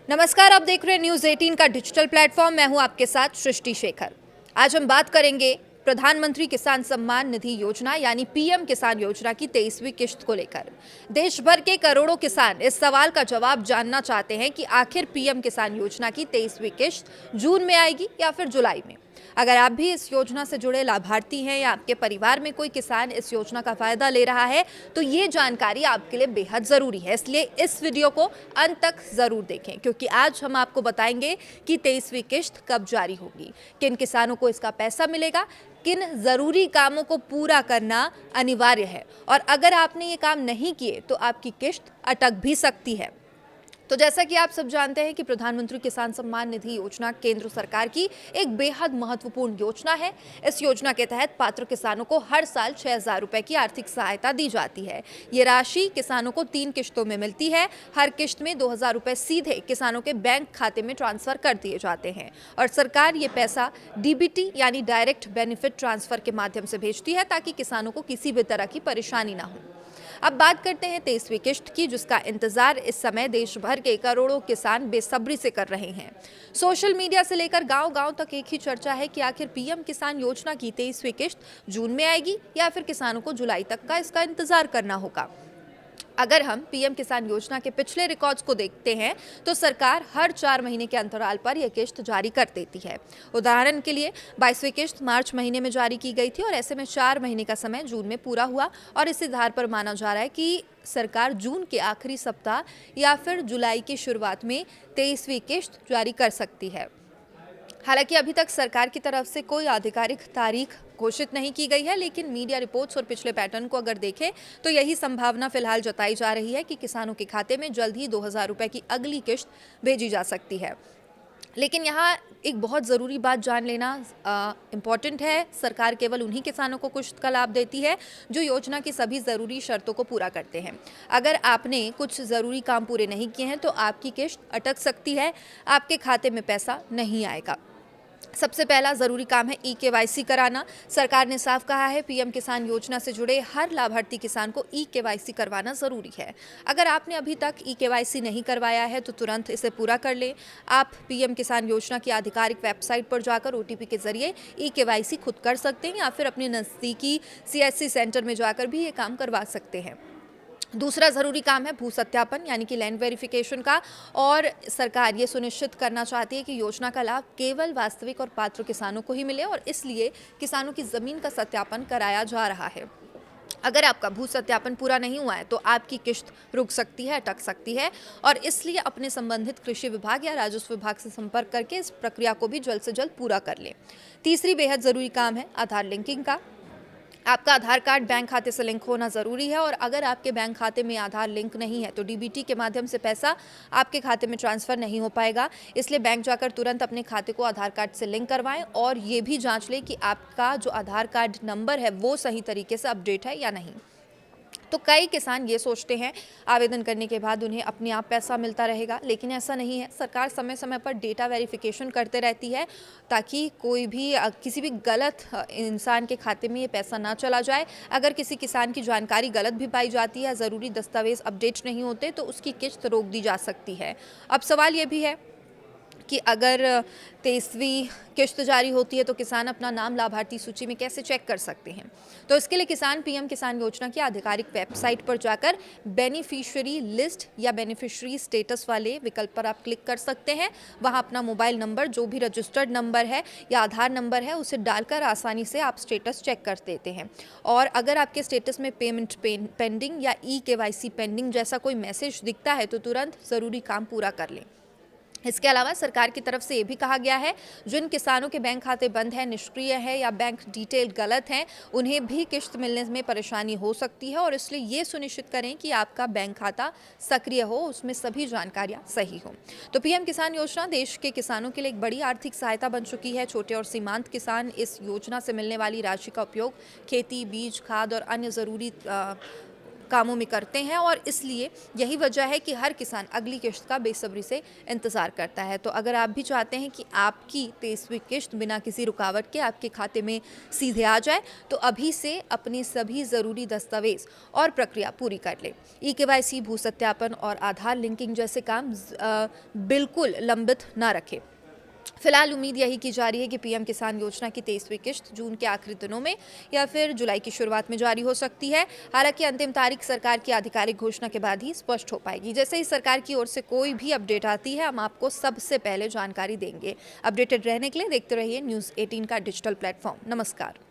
नमस्कार, आप देख रहे हैं न्यूज़ 18 का डिजिटल प्लेटफॉर्म। मैं हूं आपके साथ सृष्टि शेखर। आज हम बात करेंगे प्रधानमंत्री किसान सम्मान निधि योजना यानी पीएम किसान योजना की 23वीं किश्त को लेकर। देश भर के करोड़ों किसान इस सवाल का जवाब जानना चाहते हैं कि आखिर पीएम किसान योजना की 23वीं किश्त जून में आएगी या फिर जुलाई में। अगर आप भी इस योजना से जुड़े लाभार्थी हैं या आपके परिवार में कोई किसान इस योजना का फायदा ले रहा है तो ये जानकारी आपके लिए बेहद ज़रूरी है, इसलिए इस वीडियो को अंत तक ज़रूर देखें, क्योंकि आज हम आपको बताएंगे कि 23वीं किश्त कब जारी होगी, किन किसानों को इसका पैसा मिलेगा, किन ज़रूरी कामों को पूरा करना अनिवार्य है और अगर आपने ये काम नहीं किए तो आपकी किश्त अटक भी सकती है। तो जैसा कि आप सब जानते हैं कि प्रधानमंत्री किसान सम्मान निधि योजना केंद्र सरकार की एक बेहद महत्वपूर्ण योजना है। इस योजना के तहत पात्र किसानों को हर साल 6,000 रुपए की आर्थिक सहायता दी जाती है। ये राशि किसानों को 3 किश्तों में मिलती है। हर किश्त में 2,000 रुपए सीधे किसानों के बैंक खाते में ट्रांसफर कर दिए जाते हैं और सरकार ये पैसा डीबीटी यानी डायरेक्ट बेनिफिट ट्रांसफर के माध्यम से भेजती है ताकि किसानों को किसी भी तरह की परेशानी ना हो। अब बात करते हैं 23वीं किश्त की, जिसका इंतजार इस समय देश भर के करोड़ों किसान बेसब्री से कर रहे हैं। सोशल मीडिया से लेकर गांव-गांव तक एक ही चर्चा है कि आखिर पीएम किसान योजना की 23वीं किश्त जून में आएगी या फिर किसानों को जुलाई तक का इसका इंतजार करना होगा। अगर हम पीएम किसान योजना के पिछले रिकॉर्ड्स को देखते हैं तो सरकार हर 4 महीने के अंतराल पर यह किश्त जारी कर देती है। उदाहरण के लिए 22वीं किश्त मार्च महीने में जारी की गई थी और ऐसे में 4 महीने का समय जून में पूरा हुआ और इस आधार पर माना जा रहा है कि सरकार जून के आखिरी सप्ताह या फिर जुलाई की शुरुआत में 23वीं किश्त जारी कर सकती है। हालांकि अभी तक सरकार की तरफ से कोई आधिकारिक तारीख घोषित नहीं की गई है, लेकिन मीडिया रिपोर्ट्स और पिछले पैटर्न को अगर देखें तो यही संभावना फिलहाल जताई जा रही है कि किसानों के खाते में जल्द ही 2,000 रुपए की अगली किश्त भेजी जा सकती है। लेकिन यहाँ एक बहुत ज़रूरी बात जान लेना इम्पॉर्टेंट है। सरकार केवल उन्हीं किसानों को किश्त का लाभ देती है जो योजना की सभी ज़रूरी शर्तों को पूरा करते हैं। अगर आपने कुछ ज़रूरी काम पूरे नहीं किए हैं तो आपकी किश्त अटक सकती है, आपके खाते में पैसा नहीं आएगा। सबसे पहला ज़रूरी काम है ई-केवाईसी कराना। सरकार ने साफ कहा है पीएम किसान योजना से जुड़े हर लाभार्थी किसान को ई-केवाईसी करवाना ज़रूरी है। अगर आपने अभी तक ई-केवाईसी नहीं करवाया है तो तुरंत इसे पूरा कर लें। आप पीएम किसान योजना की आधिकारिक वेबसाइट पर जाकर ओटीपी के जरिए ई-केवाईसी खुद कर सकते हैं या फिर अपने नज़दीकी सीएससी सेंटर में जाकर भी ये काम करवा सकते हैं। दूसरा ज़रूरी काम है भू सत्यापन यानी कि लैंड वेरिफिकेशन का, और सरकार ये सुनिश्चित करना चाहती है कि योजना का लाभ केवल वास्तविक और पात्र किसानों को ही मिले और इसलिए किसानों की ज़मीन का सत्यापन कराया जा रहा है। अगर आपका भू सत्यापन पूरा नहीं हुआ है तो आपकी किश्त रुक सकती है, अटक सकती है और इसलिए अपने संबंधित कृषि विभाग या राजस्व विभाग से संपर्क करके इस प्रक्रिया को भी जल्द से जल्द पूरा कर लें। तीसरी बेहद ज़रूरी काम है आधार लिंकिंग का। आपका आधार कार्ड बैंक खाते से लिंक होना ज़रूरी है और अगर आपके बैंक खाते में आधार लिंक नहीं है तो डीबीटी के माध्यम से पैसा आपके खाते में ट्रांसफ़र नहीं हो पाएगा। इसलिए बैंक जाकर तुरंत अपने खाते को आधार कार्ड से लिंक करवाएं और ये भी जांच लें कि आपका जो आधार कार्ड नंबर है वो सही तरीके से अपडेट है या नहीं। तो कई किसान ये सोचते हैं आवेदन करने के बाद उन्हें अपने आप पैसा मिलता रहेगा, लेकिन ऐसा नहीं है। सरकार समय समय पर डेटा वेरिफिकेशन करते रहती है ताकि कोई भी किसी भी गलत इंसान के खाते में ये पैसा ना चला जाए। अगर किसी किसान की जानकारी गलत भी पाई जाती है, ज़रूरी दस्तावेज अपडेट नहीं होते तो उसकी किश्त रोक दी जा सकती है। अब सवाल ये भी है कि अगर 23वीं किश्त जारी होती है तो किसान अपना नाम लाभार्थी सूची में कैसे चेक कर सकते हैं। तो इसके लिए किसान पीएम किसान योजना की आधिकारिक वेबसाइट पर जाकर बेनिफिशियरी लिस्ट या बेनिफिशियरी स्टेटस वाले विकल्प पर आप क्लिक कर सकते हैं। वहां अपना मोबाइल नंबर, जो भी रजिस्टर्ड नंबर है या आधार नंबर है, उसे डालकर आसानी से आप स्टेटस चेक कर देते हैं और अगर आपके स्टेटस में पेमेंट पेंडिंग या ई-केवाईसी पेंडिंग जैसा कोई मैसेज दिखता है तो तुरंत ज़रूरी काम पूरा कर लें। इसके अलावा सरकार की तरफ से ये भी कहा गया है जिन किसानों के बैंक खाते बंद हैं, निष्क्रिय है या बैंक डिटेल गलत हैं, उन्हें भी किश्त मिलने में परेशानी हो सकती है और इसलिए ये सुनिश्चित करें कि आपका बैंक खाता सक्रिय हो, उसमें सभी जानकारियां सही हो। तो पीएम किसान योजना देश के किसानों के लिए एक बड़ी आर्थिक सहायता बन चुकी है। छोटे और सीमांत किसान इस योजना से मिलने वाली राशि का उपयोग खेती, बीज, खाद और अन्य ज़रूरी कामों में करते हैं और इसलिए यही वजह है कि हर किसान अगली किश्त का बेसब्री से इंतज़ार करता है। तो अगर आप भी चाहते हैं कि आपकी 23वीं किश्त बिना किसी रुकावट के आपके खाते में सीधे आ जाए, तो अभी से अपने सभी ज़रूरी दस्तावेज़ और प्रक्रिया पूरी कर लें। ई-केवाईसी, भू सत्यापन और आधार लिंकिंग जैसे काम बिल्कुल लंबित ना रखें। फिलहाल उम्मीद यही की जा रही है कि पीएम किसान योजना की 23वीं किश्त जून के आखिरी दिनों में या फिर जुलाई की शुरुआत में जारी हो सकती है। हालांकि अंतिम तारीख सरकार की आधिकारिक घोषणा के बाद ही स्पष्ट हो पाएगी। जैसे ही सरकार की ओर से कोई भी अपडेट आती है, हम आपको सबसे पहले जानकारी देंगे। अपडेटेड रहने के लिए देखते रहिए न्यूज़ 18 का डिजिटल प्लेटफॉर्म। नमस्कार।